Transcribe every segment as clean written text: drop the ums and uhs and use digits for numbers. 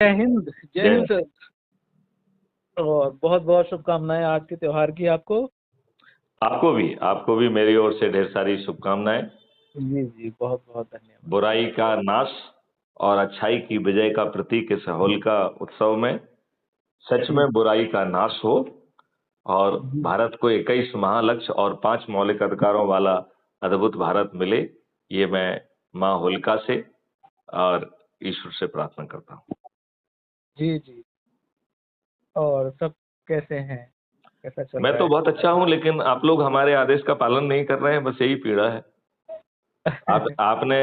जय हिंद, जय जय हिंद सर। और बहुत बहुत शुभकामनाएं आज के त्योहार की आपको। आपको भी मेरी ओर से ढेर सारी शुभकामनाएं। जी जी, बहुत बहुत धन्यवाद। बुराई का नाश और अच्छाई की विजय का प्रतीक इस होलिका उत्सव में सच जी में बुराई का नाश हो और जी भारत को 21 महालक्ष्य और 5 मौलिक अधिकारों वाला अद्भुत भारत मिले। ये मैं माँ होलिका से और ईश्वर से प्रार्थना करता हूँ। जी जी। और सब कैसे हैं, कैसा चल मैं रहा तो बहुत अच्छा हूँ, लेकिन आप लोग हमारे आदेश का पालन नहीं कर रहे हैं, बस यही पीड़ा है। है? आपने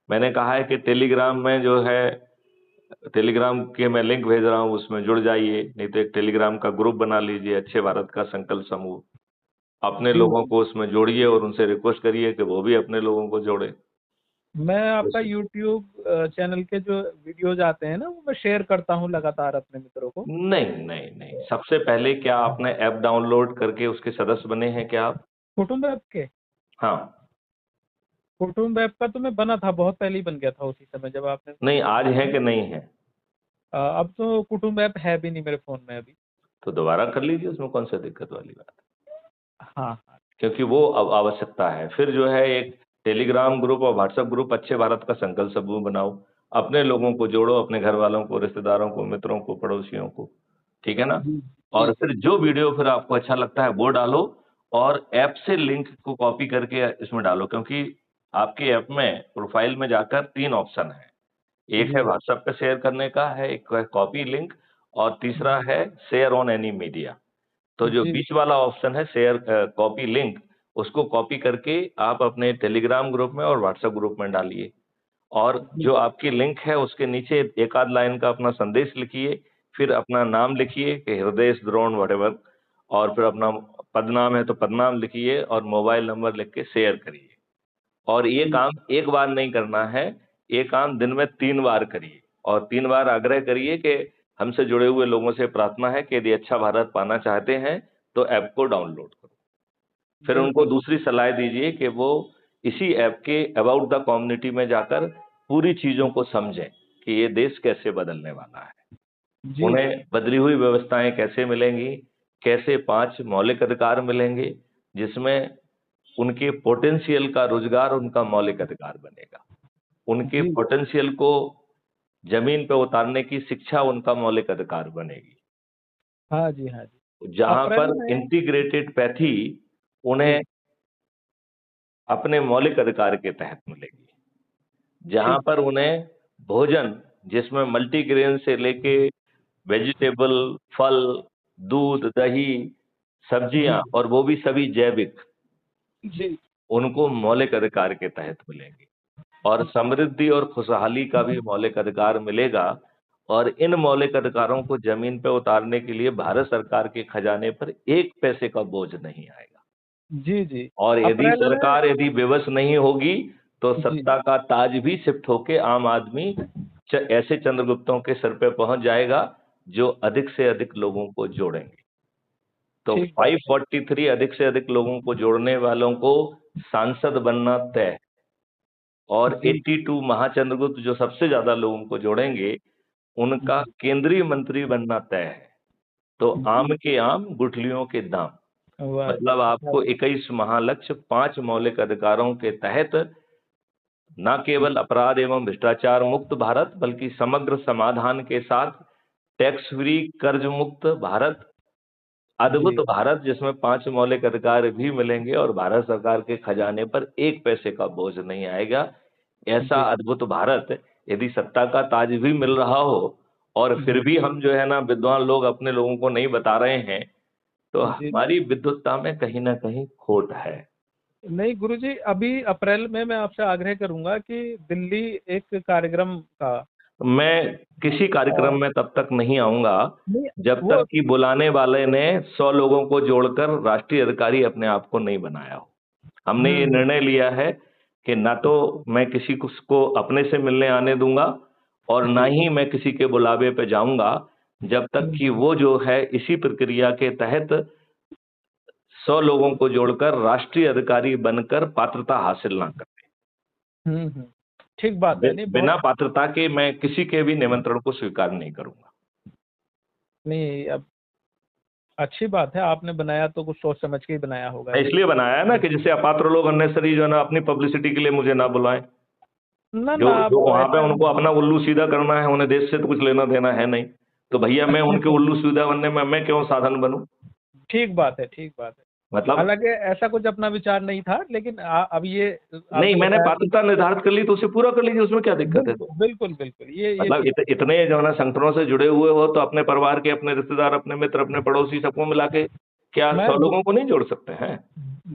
मैंने कहा है कि टेलीग्राम में जो है, टेलीग्राम के मैं लिंक भेज रहा हूँ, उसमें जुड़ जाइए, नहीं तो एक टेलीग्राम का ग्रुप बना लीजिए, अच्छे भारत का संकल्प समूह। अपने जी लोगों जी। को उसमें जोड़िए और उनसे रिक्वेस्ट करिए कि वो भी अपने लोगों को जोड़े। मैं आपका उस- यूट्यूब चैनल के जो वीडियोज आते हैं ना, वो मैं शेयर करता हूँ लगातार अपने मित्रों को। नहीं नहीं नहीं, सबसे पहले क्या आपने ऐप डाउनलोड करके उसके सदस्य बने हैं क्या आप? कुटुंब ऐप के, हाँ। कुटुंब ऐप का तो मैं बना था, बहुत पहले ही बन गया था उसी समय जब आपने नहीं, आज बताया है ना। कि नहीं है? अब तो कुटुंब ऐप है भी नहीं मेरे फोन में अभी। तो दोबारा कर लीजिए, उसमें कौन सा दिक्कत वाली बात है? हाँ हाँ। क्योंकि वो अब आवश्यकता है। फिर जो है एक टेलीग्राम ग्रुप और व्हाट्सएप ग्रुप अच्छे भारत का संकल्प समूह बनाओ, अपने लोगों को जोड़ो, अपने घर वालों को, रिश्तेदारों को, मित्रों को, पड़ोसियों को। ठीक है ना? जी जी और जी। फिर जो वीडियो फिर आपको अच्छा लगता है वो डालो, और ऐप से लिंक को कॉपी करके इसमें डालो, क्योंकि आपके ऐप में प्रोफाइल में जाकर 3 ऑप्शन है। एक है जी व्हाट्सएप पे शेयर करने का है, एक है कॉपी लिंक, और तीसरा है शेयर ऑन एनी मीडिया। तो जो जी बीच वाला ऑप्शन है शेयर कॉपी लिंक, उसको कॉपी करके आप अपने टेलीग्राम ग्रुप में और व्हाट्सएप ग्रुप में डालिए। और जी जो आपकी लिंक है उसके नीचे एक आध लाइन का अपना संदेश लिखिए, फिर अपना नाम लिखिए कि हृदय द्रोण वटेवर, और फिर अपना पदनाम है तो पदनाम लिखिए और मोबाइल नंबर लिख के शेयर करिए। और ये जी काम एक बार नहीं करना है, ये काम दिन में 3 बार करिए, और 3 बार आग्रह करिए कि हमसे जुड़े हुए लोगों से प्रार्थना है कि यदि अच्छा भारत पाना चाहते हैं तो ऐप को डाउनलोड करो। फिर उनको बिल्कुल। दूसरी सलाह दीजिए कि वो इसी ऐप के अबाउट द कम्युनिटी में जाकर पूरी चीजों को समझें कि ये देश कैसे बदलने वाला है, जी उन्हें जी बदली हुई व्यवस्थाएं कैसे मिलेंगी, कैसे 5 मौलिक अधिकार मिलेंगे, जिसमें उनके पोटेंशियल का रोजगार उनका मौलिक अधिकार बनेगा, उनके जी। पोटेंशियल को जमीन पर उतारने की शिक्षा उनका मौलिक अधिकार बनेगी। हाँ जी, हाँ जी। जहां अप्रैल पर में। इंटीग्रेटेड पैथी उन्हें जी अपने मौलिक अधिकार के तहत मिलेगी, जहां ठीक। पर उन्हें भोजन जिसमें मल्टीग्रेन से लेके वेजिटेबल, फल, दूध, दही, जी सब्जियां, और वो भी सभी जैविक, जी उनको मौलिक अधिकार के तहत मिलेंगी। और समृद्धि और खुशहाली का भी मौलिक अधिकार मिलेगा। और इन मौलिक अधिकारों को जमीन पर उतारने के लिए भारत सरकार के खजाने पर 1 पैसे का बोझ नहीं आएगा। जी जी। और यदि अप्रैल में। सरकार यदि विवश नहीं होगी तो जी सत्ता का ताज भी शिफ्ट होके आम आदमी ऐसे चंद्रगुप्तों के सिर पे पहुंच जाएगा जो अधिक से अधिक लोगों को जोड़ेंगे। तो ठीक बात है। 543 अधिक से अधिक लोगों को जोड़ने वालों को सांसद बनना तय है। और जी 82 महाचंद्रगुप्त जो सबसे ज्यादा लोगों को जोड़ेंगे, उनका जी केंद्रीय मंत्री बनना तय है। तो जी। आम के आम, गुठलियों के दाम। वाह जी, मतलब क्या आपको बात। 21 महालक्ष्य, 5 मौलिक अधिकारों के तहत न केवल अपराध एवं भ्रष्टाचार मुक्त भारत, बल्कि समग्र समाधान के साथ टैक्स फ्री, कर्ज मुक्त भारत, अद्भुत जी भारत जिसमें 5 मौलिक अधिकार भी मिलेंगे और भारत सरकार के खजाने पर 1 पैसे का बोझ नहीं आएगा। ऐसा जी अद्भुत भारत यदि सत्ता का ताज भी मिल रहा हो और फिर जी भी हम जो है ना विद्वान लोग अपने लोगों को नहीं बता रहे हैं, तो जी। हमारी विद्वत्ता में कहीं ना कहीं खोट है। नहीं गुरुजी, अभी अप्रैल में मैं आपसे आग्रह करूंगा कि दिल्ली एक कार्यक्रम का। मैं किसी कार्यक्रम में तब तक नहीं आऊंगा नहीं जब वो। तक कि बुलाने वाले ने 100 लोगों को जोड़कर राष्ट्रीय अधिकारी अपने आप को नहीं बनाया हो। हमने ये हम्म। निर्णय लिया है कि ना तो मैं किसी को अपने से मिलने आने दूंगा, और ना जी। ही मैं किसी के बुलावे पे जाऊंगा जब तक कि हम्म वो जो है इसी प्रक्रिया के तहत 100 लोगों को जोड़कर राष्ट्रीय अधिकारी बनकर पात्रता हासिल ना करे। हम्म। ठीक बात है, नहीं बिना बहुत। पात्रता के मैं किसी के भी निमंत्रण को स्वीकार नहीं करूंगा। नहीं, अब अच्छी बात है, आपने बनाया तो कुछ सोच समझ के ही बनाया होगा ये। इसलिए बनाया है ना कि जिससे अपात्र लोग अननेसरी जो है ना अपनी पब्लिसिटी के लिए मुझे ना बुलाएं। ना जो ना, आप जो वहां पे ऐसा उनको नहीं। अपना उल्लू सीधा करना है, उन्हें देश से तो कुछ लेना देना है नहीं, तो भैया मैं उनके उल्लू सीधा बनने में मैं क्यों साधन बनूं? ठीक बात है, ठीक बात है। मतलब हालांकि ऐसा कुछ अपना विचार नहीं था, लेकिन अब ये नहीं, आपने मैंने बताया तो। पात्रता निर्धारित कर ली तो उसे पूरा कर लीजिए, उसमें क्या दिक्कत है? तो बिल्कुल बिल्कुल, ये मतलब ठीक है। इतने जो है ना संगठनों से जुड़े हुए हो तो अपने परिवार के, अपने रिश्तेदार, अपने मित्र, अपने पड़ोसी सबको मिला के क्या मैं 100 लोगों को नहीं जोड़ सकते हैं?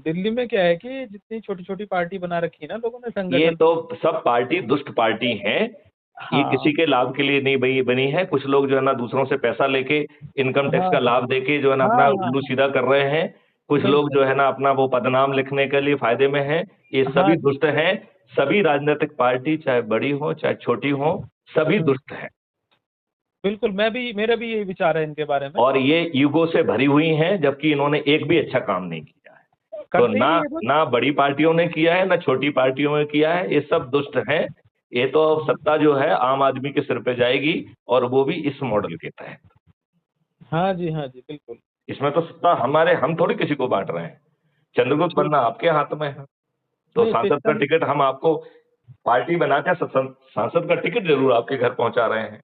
दिल्ली में क्या है कि जितनी छोटी छोटी पार्टी बना रखी है ना लोगों ने, ये संगठन। तो सब पार्टी दुष्ट पार्टी हैं। ये हाँ किसी के लाभ के लिए नहीं बनी है। कुछ लोग जो है ना दूसरों से पैसा लेके, इनकम टैक्स हाँ का हाँ लाभ देके जो है ना हाँ अपना हाँ उल्लू हाँ, सीधा कर रहे हैं। कुछ लोग बिल्कुल। जो है ना अपना वो पदनाम लिखने के लिए फायदे में हैं। ये हाँ सभी जी। दुष्ट हैं। सभी राजनीतिक पार्टी चाहे बड़ी हो चाहे छोटी हो, सभी हम्म, दुष्ट हैं। बिल्कुल, मेरा भी यही विचार है इनके बारे में। और ये ईगो से भरी हुई हैं, जबकि इन्होंने एक भी अच्छा काम नहीं किया है। तो करते ही ना नहीं है तो। ना बड़ी पार्टियों ने किया है, ना छोटी पार्टियों ने किया है, ये सब दुष्ट हैं। ये तो सत्ता जो है आम आदमी के सिर पे जाएगी, और वो भी इस मॉडल के तहत। हाँ जी, हाँ जी, बिल्कुल। इसमें तो सत्ता हमारे, हम थोड़ी किसी को बांट रहे हैं। चंद्रगुप्त ठीक। बनना आपके हाथ में है। तो नहीं, सांसद का सिस्टम। टिकट हम आपको पार्टी बनाकर सांसद का टिकट जरूर आपके घर पहुंचा रहे हैं।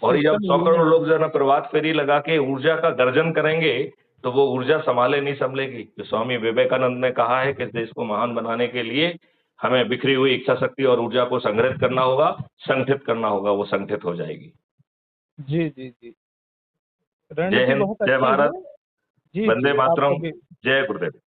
और ये जब सिस्टम 100 यही है। करोड़ लोग जो है ना प्रभात फेरी लगा के ऊर्जा का गर्जन करेंगे, तो वो ऊर्जा संभाले नहीं संभलेगी। जो स्वामी विवेकानंद ने कहा है कि इस देश को महान बनाने के लिए हमें बिखरी हुई इच्छा शक्ति और ऊर्जा को संग्रहित करना होगा, संगठित करना होगा, वो संगठित हो जाएगी। जी जी जी। जय रणनीति हिंद, बहुत जय अच्छी है। भारत, जी वंदे जी, आपको मातरम, भी। जय गुरुदेव।